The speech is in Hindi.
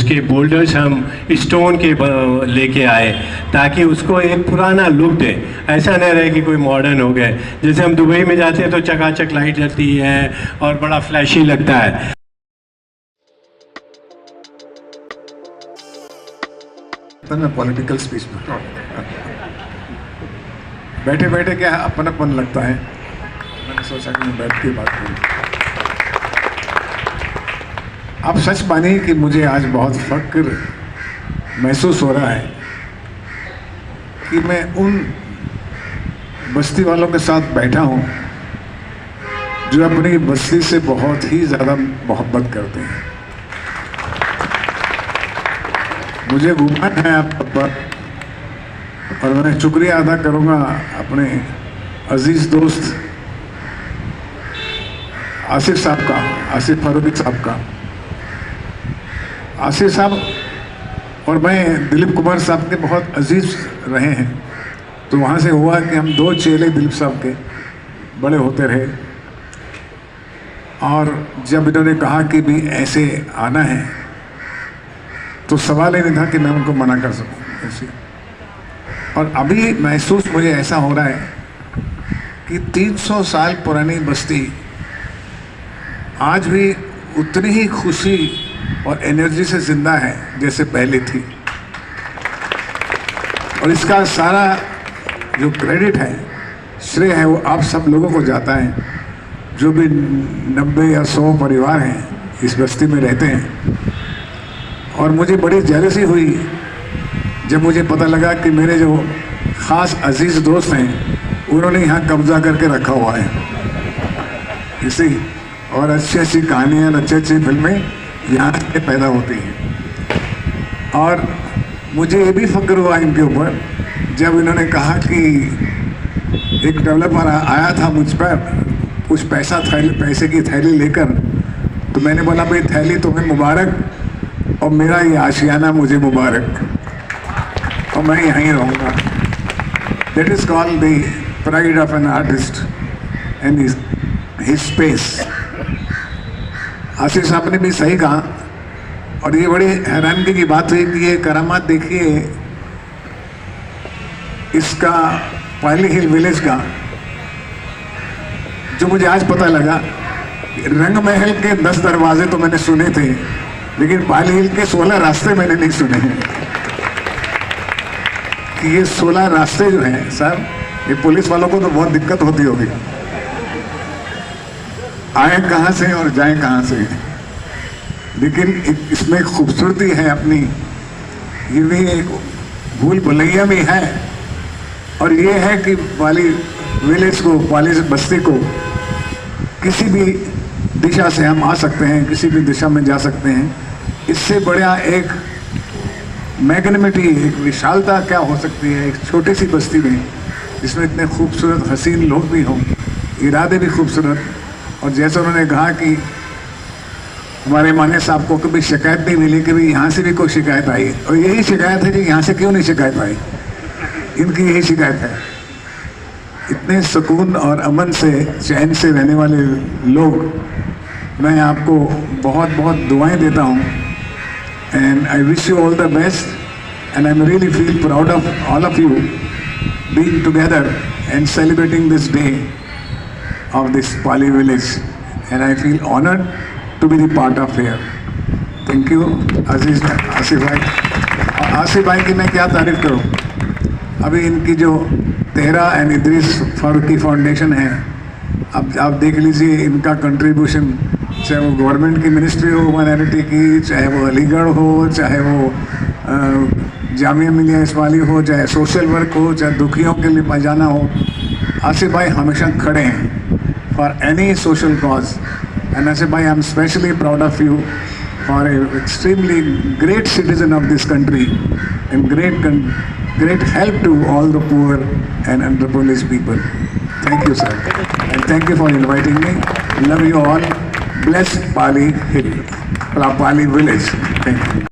उसके बोल्डर्स हम स्टोन के लेके आए ताकि उसको एक पुराना लुक दे, ऐसा नहीं रहे कि कोई मॉडर्न हो गए। जैसे हम दुबई में जाते हैं तो चकाचक लाइट रहती है और बड़ा फ्लैशी लगता है। मैं पॉलिटिकल स्पीच में बैठे बैठे क्या अपनापन लगता है, मैंने सोचा कि मैं बैठ के बात करूं। आप सच मानिए कि मुझे आज बहुत फक्र महसूस हो रहा है कि मैं उन बस्ती वालों के साथ बैठा हूं जो अपनी बस्ती से बहुत ही ज़्यादा मोहब्बत करते हैं। मुझे घुमाना है आप पर, और मैं शुक्रिया अदा करूंगा अपने अजीज दोस्त आसिफ साहब का, आसिफ फारूकी साहब का। आसिफ साहब और मैं दिलीप कुमार साहब के बहुत अजीज रहे हैं, तो वहाँ से हुआ कि हम दो चेले दिलीप साहब के बड़े होते रहे। और जब इन्होंने कहा कि भी ऐसे आना है तो सवाल ही नहीं था कि मैं उनको मना कर सकूं ऐसे। और अभी महसूस मुझे ऐसा हो रहा है कि 300 साल पुरानी बस्ती आज भी उतनी ही खुशी और एनर्जी से जिंदा है जैसे पहले थी। और इसका सारा जो क्रेडिट है, श्रेय है, वो आप सब लोगों को जाता है जो भी 90 या 100 परिवार हैं इस बस्ती में रहते हैं। और मुझे बड़ी जेलसी हुई जब मुझे पता लगा कि मेरे जो ख़ास अजीज़ दोस्त हैं उन्होंने यहाँ कब्जा करके रखा हुआ है इसी, और अच्छी अच्छी कहानियाँ, अच्छी अच्छी फिल्में यहाँ से पैदा होती हैं। और मुझे ये भी फ़क्र हुआ इनके ऊपर जब इन्होंने कहा कि एक डेवलपर आया था मुझ पर कुछ पैसे की थैली लेकर, तो मैंने बोला भाई थैली तुम्हें मुबारक और मेरा ये आशियाना मुझे मुबारक, और मैं यहीं रहूँगा। That is called the pride of an artist and his space. Asif साहब ने भी सही कहा, और ये बड़ी हैरानगी की बात हुई कि ये करामात देखिए इसका पाली हिल विलेज का, जो मुझे आज पता लगा। रंग महल के 10 दरवाजे तो मैंने सुने थे, लेकिन पाली हिल के 16 रास्ते मैंने नहीं सुने हैं। कि ये 16 रास्ते जो हैं सर, ये पुलिस वालों को तो बहुत दिक्कत होती होगी, आए कहाँ से और जाए कहाँ से। लेकिन इसमें खूबसूरती है अपनी, ये भी एक भूल भुलैया भी है। और ये है कि पाली विलेज को, पाली बस्ती को किसी भी दिशा से हम आ सकते हैं, किसी भी दिशा में जा सकते हैं। इससे बड़ा एक मैग्नेमिटी, एक विशालता क्या हो सकती है एक छोटी सी बस्ती में, जिसमें इतने खूबसूरत हसीन लोग भी हों, इरादे भी खूबसूरत। और जैसे उन्होंने कहा कि हमारे माने साहब को कभी शिकायत नहीं मिली कि भाई यहाँ से भी कोई शिकायत आई, और यही शिकायत है कि यहाँ से क्यों नहीं शिकायत आई, इनकी यही शिकायत है। इतने सुकून और अमन से, चैन से रहने वाले लोग, मैं आपको बहुत बहुत दुआएं देता हूँ। And I wish you all the best and I am really feel proud of all of you being together and celebrating this day of this Pali village, and I feel honoured to be the part of here. Thank you Asif भाई। आसिफ भाई की मैं क्या तारीफ करूँ। अभी इनकी जो तेहरा एंड इद्रिस फारूकी फाउंडेशन है, अब आप देख लीजिए इनका कंट्रीब्यूशन, चाहे वो गवर्नमेंट की मिनिस्ट्री हो माइनॉरिटी की, चाहे वो अलीगढ़ हो, चाहे वो जामिया मिलिया इस्माइली हो, चाहे सोशल वर्क हो, चाहे दुखियों के लिए पहुँचाना हो। आसिफ भाई हमेशा खड़े हैं for any social cause. And Asif भाई, I am specially proud of you for a extremely great citizen of this country and great help to all the poor and underprivileged people. Thank you, sir. And thank you for inviting me. Love you all. Bless Pali Hill, Pali Village. Thank you.